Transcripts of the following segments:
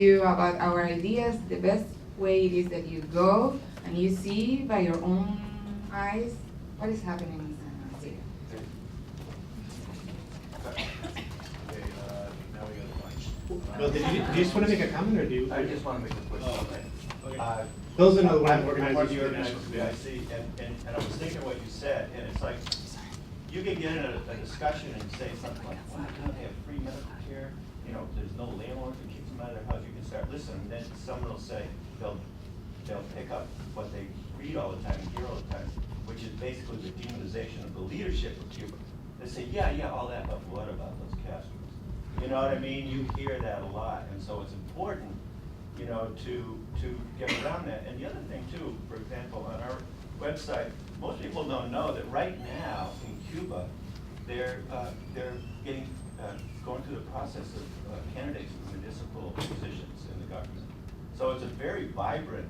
you about our ideas, the best way is that you go and you see by your own eyes what is happening in Syria. Okay, now we got a bunch. Well, do you just want to make a comment, or do you? I just want to make a quick comment. Okay. Those are the I'm ones part of organizers. the organizers, I see, and I was thinking what you said, and it's like, you can get in a discussion and say something like, wow, don't they have free medical care? You know, there's no landlord who kicks them out of their house, you can start listening, and then someone will say, they'll pick up what they read all the time and hear all the time, which is basically the demonization of the leadership of Cuba. They say, yeah, all that, but what about those Castros? You know what I mean? You hear that a lot, and so it's important, you know, to get around that. And the other thing too, for example, on our website, most people don't know that right now in Cuba, they're getting going through the process of candidates for municipal positions in the government. So it's a very vibrant,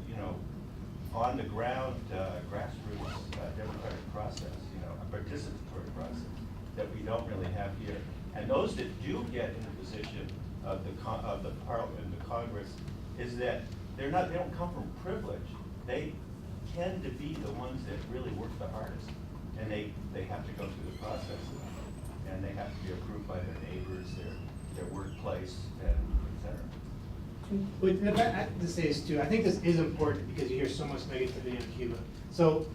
you know, on the ground grassroots democratic process, you know, a participatory process that we don't really have here. And those that do get in the position of the Parliament, the Congress, is that they don't come from privilege. They tend to be the ones that really work the hardest, and they have to go through the process, and they have to be approved by their neighbors, their workplace, and et cetera. But I have to say this too, I think this is important because you hear so much negativity on Cuba. So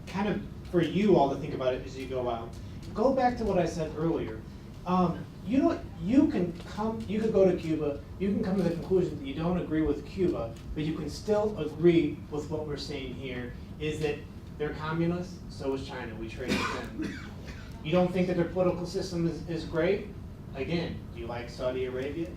kind of for you all to think about it as you go out. Go back to what I said earlier. You know, you can go to Cuba, you can come to the conclusion that you don't agree with Cuba, but you can still agree with what we're saying here, is that they're communists, so is China, we trade with them. You don't think that their political system is great? Again, do you like Saudi Arabia?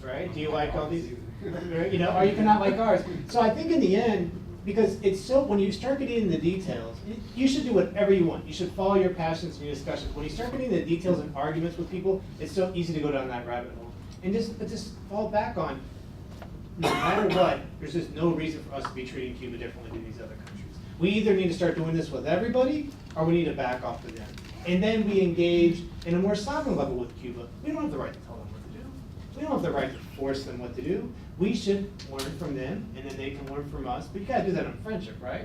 Right? Do you like all these, you know, or you cannot like ours. So I think in the end, because it's so, when you start getting into the details, you should do whatever you want. You should follow your passions and your discussions. When you start getting into the details and arguments with people, it's so easy to go down that rabbit hole. And just fall back on, no matter what, there's just no reason for us to be treating Cuba differently than these other countries. We either need to start doing this with everybody, or we need to back off to them. And then we engage in a more sovereign level with Cuba. We don't have the right to tell them what to do. We don't have the right to force them what to do. We should learn from them, and then they can learn from us. But you gotta do that in friendship, right?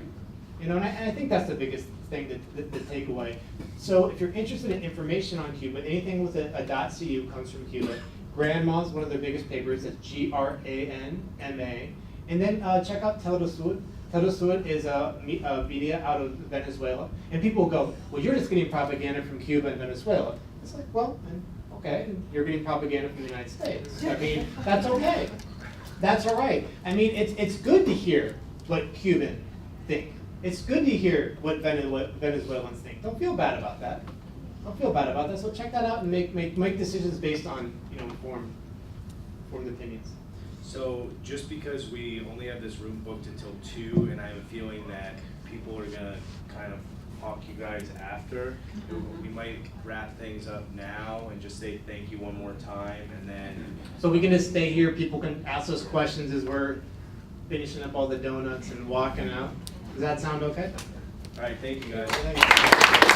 You know, and I think that's the biggest thing to take away. So if you're interested in information on Cuba, anything with a .cu comes from Cuba. Granma is one of their biggest papers. It's GRANMA. And then check out Telesur. Telesur is a media out of Venezuela. And people go, well, you're just getting propaganda from Cuba and Venezuela. It's like, well, okay, you're getting propaganda from the United States. I mean, that's okay. That's all right. I mean, it's good to hear what Cubans think. It's good to hear what Venezuelans think. Don't feel bad about that. Don't feel bad about that. So check that out and make decisions based on, you know, informed opinions. So just because we only have this room booked until 2, and I have a feeling that people are gonna kind of talk you guys after, we might wrap things up now and just say thank you one more time, and then. So we can just stay here. People can ask us questions as we're finishing up all the donuts and walking out. Does that sound okay? All right, thank you guys. Thank you.